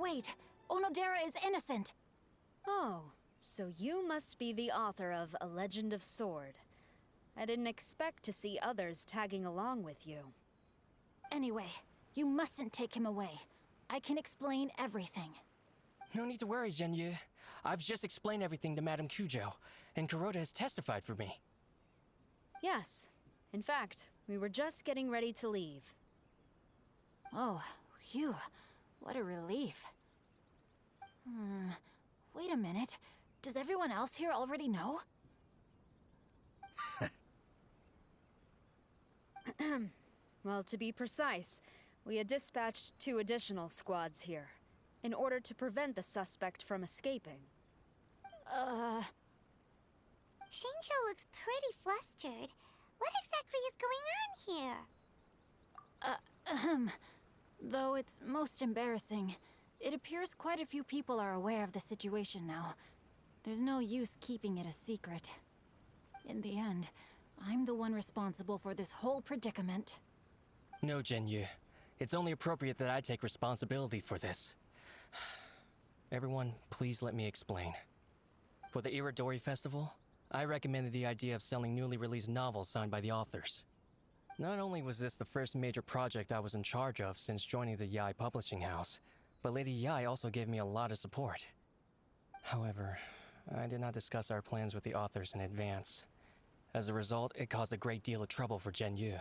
Wait, Onodera is innocent! Oh, so you must be the author of A Legend of Sword. I didn't expect to see others tagging along with you. Anyway, you mustn't take him away. I can explain everything. No need to worry, Zhenyu. I've just explained everything to Madame Kujo, and Kuroda has testified for me. Yes. In fact, we were just getting ready to leave. Oh, phew. What a relief. Wait a minute. Does everyone else here already know? Well, to be precise, we had dispatched 2 additional squads here, in order to prevent the suspect from escaping. Shinjo looks pretty flustered. What exactly is going on here? Though it's most embarrassing, it appears quite a few people are aware of the situation now. There's no use keeping it a secret. In the end, I'm the one responsible for this whole predicament. No, Zhenyu. It's only appropriate that I take responsibility for this. Everyone, please let me explain. For the Iridori Festival, I recommended the idea of selling newly released novels signed by the authors. Not only was this the first major project I was in charge of since joining the Yae publishing house, but Lady Yae also gave me a lot of support. However, I did not discuss our plans with the authors in advance. As a result, it caused a great deal of trouble for Zhenyu.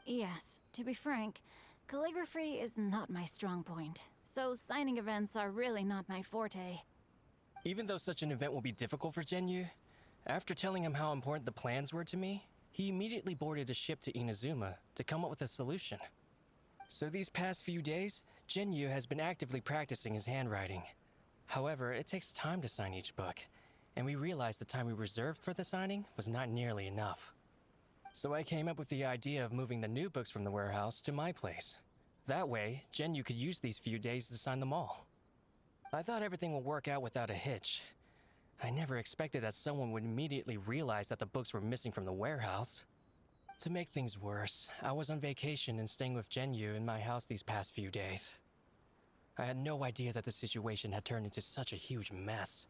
Yes, to be frank, calligraphy is not my strong point, so signing events are really not my forte. Even though such an event will be difficult for Zhenyu, after telling him how important the plans were to me, he immediately boarded a ship to Inazuma to come up with a solution. So these past few days, Zhenyu has been actively practicing his handwriting. However, it takes time to sign each book, and we realized the time we reserved for the signing was not nearly enough. So I came up with the idea of moving the new books from the warehouse to my place. That way, Zhenyu could use these few days to sign them all. I thought everything would work out without a hitch. I never expected that someone would immediately realize that the books were missing from the warehouse. To make things worse, I was on vacation and staying with Zhenyu in my house these past few days. I had no idea that the situation had turned into such a huge mess.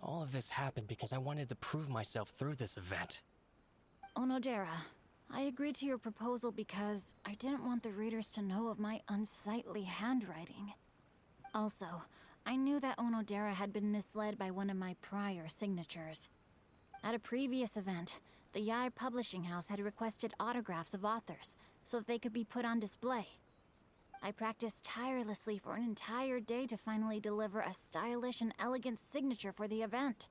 All of this happened because I wanted to prove myself through this event. Onodera, I agreed to your proposal because I didn't want the readers to know of my unsightly handwriting. Also, I knew that Onodera had been misled by one of my prior signatures. At a previous event, the Yae publishing house had requested autographs of authors so that they could be put on display. I practiced tirelessly for an entire day to finally deliver a stylish and elegant signature for the event.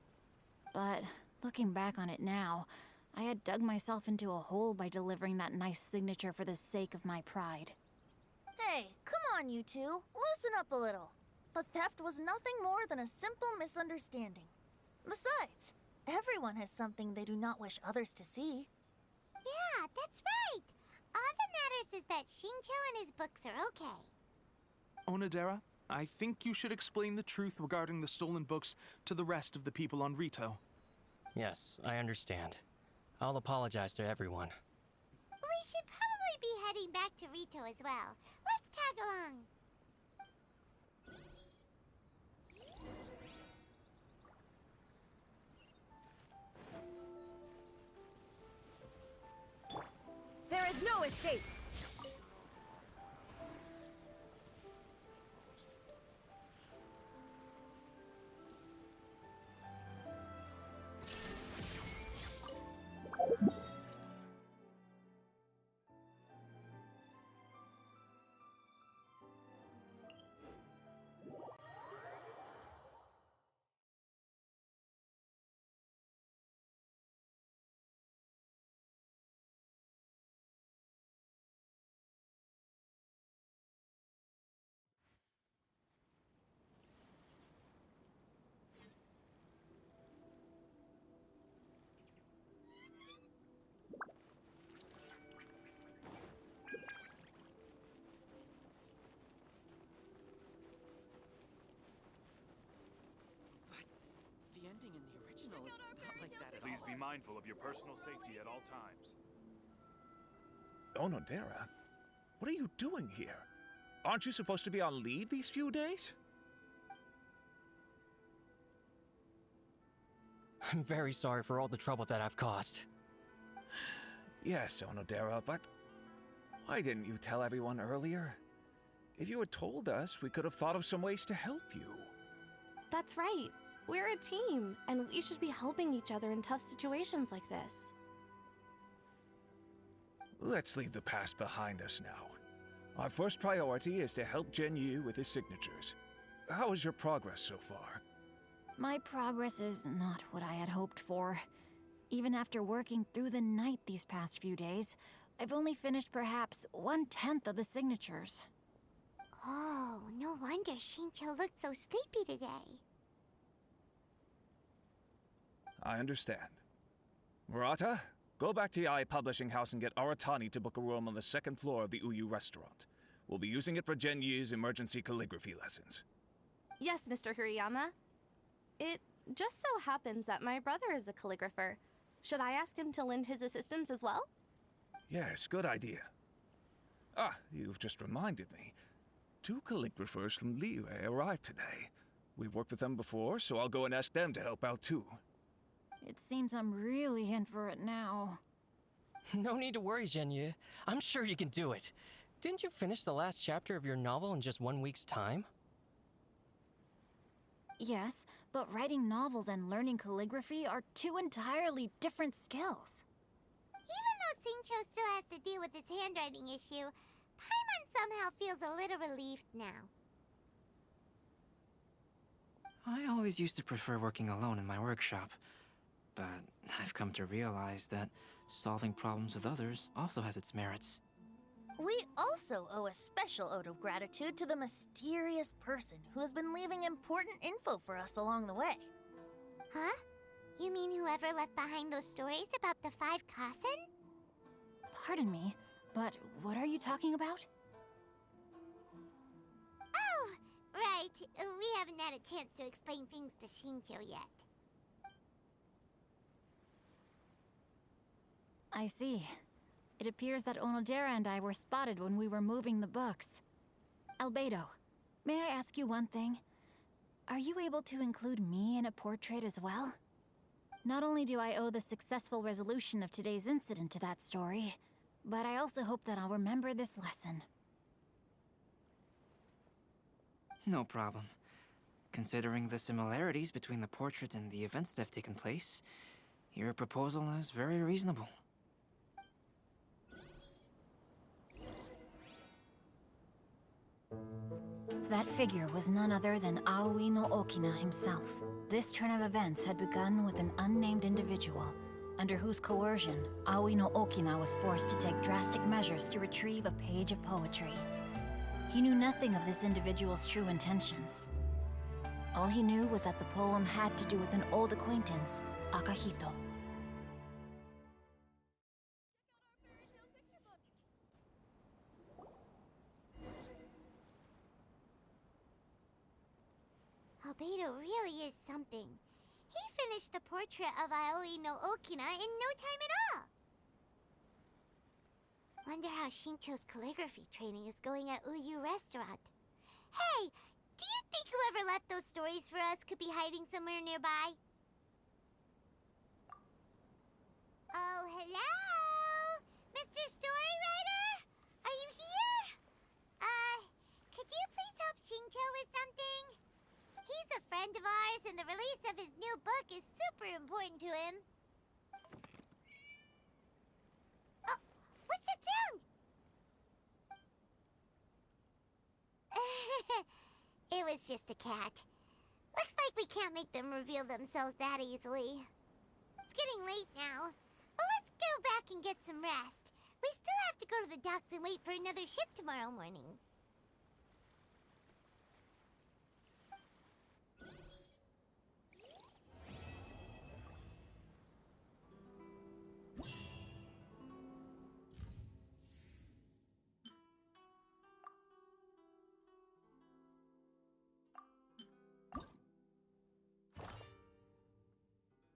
But looking back on it now, I had dug myself into a hole by delivering that nice signature for the sake of my pride. Hey, come on, you two. Loosen up a little. The theft was nothing more than a simple misunderstanding. Besides, everyone has something they do not wish others to see. Yeah, that's right. All that matters is that Shinjo and his books are okay. Onodera, I think you should explain the truth regarding the stolen books to the rest of the people on Rito. Yes, I understand. I'll apologize to everyone. We should probably be heading back to Rito as well. Let's tag along. There is no escape! The ending in the original is not like that at all. Please be mindful of your personal safety at all times. Onodera, what are you doing here? Aren't you supposed to be on leave these few days? I'm very sorry for all the trouble that I've caused. Yes, Onodera, but why didn't you tell everyone earlier? If you had told us, we could have thought of some ways to help you. That's right. We're a team, and we should be helping each other in tough situations like this. Let's leave the past behind us now. Our first priority is to help Genyu with his signatures. How is your progress so far? My progress is not what I had hoped for. Even after working through the night these past few days, I've only finished perhaps 1/10 of the signatures. Oh, no wonder Shincho looked so sleepy today. I understand. Murata, go back to Yae Publishing House and get Aratani to book a room on the second floor of the Uyu restaurant. We'll be using it for Genyu's emergency calligraphy lessons. Yes, Mr. Hirayama. It just so happens that my brother is a calligrapher. Should I ask him to lend his assistance as well? Yes, good idea. Ah, you've just reminded me. 2 calligraphers from Liyue arrived today. We've worked with them before, so I'll go and ask them to help out too. It seems I'm really in for it now. No need to worry, Genyu. I'm sure you can do it. Didn't you finish the last chapter of your novel in just 1 week's time? Yes, but writing novels and learning calligraphy are 2 entirely different skills. Even though Shincho still has to deal with his handwriting issue, Paimon somehow feels a little relieved now. I always used to prefer working alone in my workshop, but I've come to realize that solving problems with others also has its merits. We also owe a special ode of gratitude to the mysterious person who has been leaving important info for us along the way. Huh? You mean whoever left behind those stories about the 5 Kasen? Pardon me, but what are you talking about? Oh, right. We haven't had a chance to explain things to Shincho yet. I see. It appears that Onodera and I were spotted when we were moving the books. Albedo, may I ask you one thing? Are you able to include me in a portrait as well? Not only do I owe the successful resolution of today's incident to that story, but I also hope that I'll remember this lesson. No problem. Considering the similarities between the portrait and the events that have taken place, your proposal is very reasonable. That figure was none other than Aoi no Okina himself. This turn of events had begun with an unnamed individual, under whose coercion, Aoi no Okina was forced to take drastic measures to retrieve a page of poetry. He knew nothing of this individual's true intentions. All he knew was that the poem had to do with an old acquaintance, Akahito. Albedo really is something. He finished the portrait of Aoi no Okina in no time at all. Wonder how Shincho's calligraphy training is going at Uyu Restaurant. Hey, do you think whoever left those stories for us could be hiding somewhere nearby? Oh, hello? Mr. Storywriter? Are you here? Could you please help Shincho with something? He's a friend of ours, and the release of his new book is super important to him. Oh, what's that sound? It was just a cat. Looks like we can't make them reveal themselves that easily. It's getting late now. Let's go back and get some rest. We still have to go to the docks and wait for another ship tomorrow morning.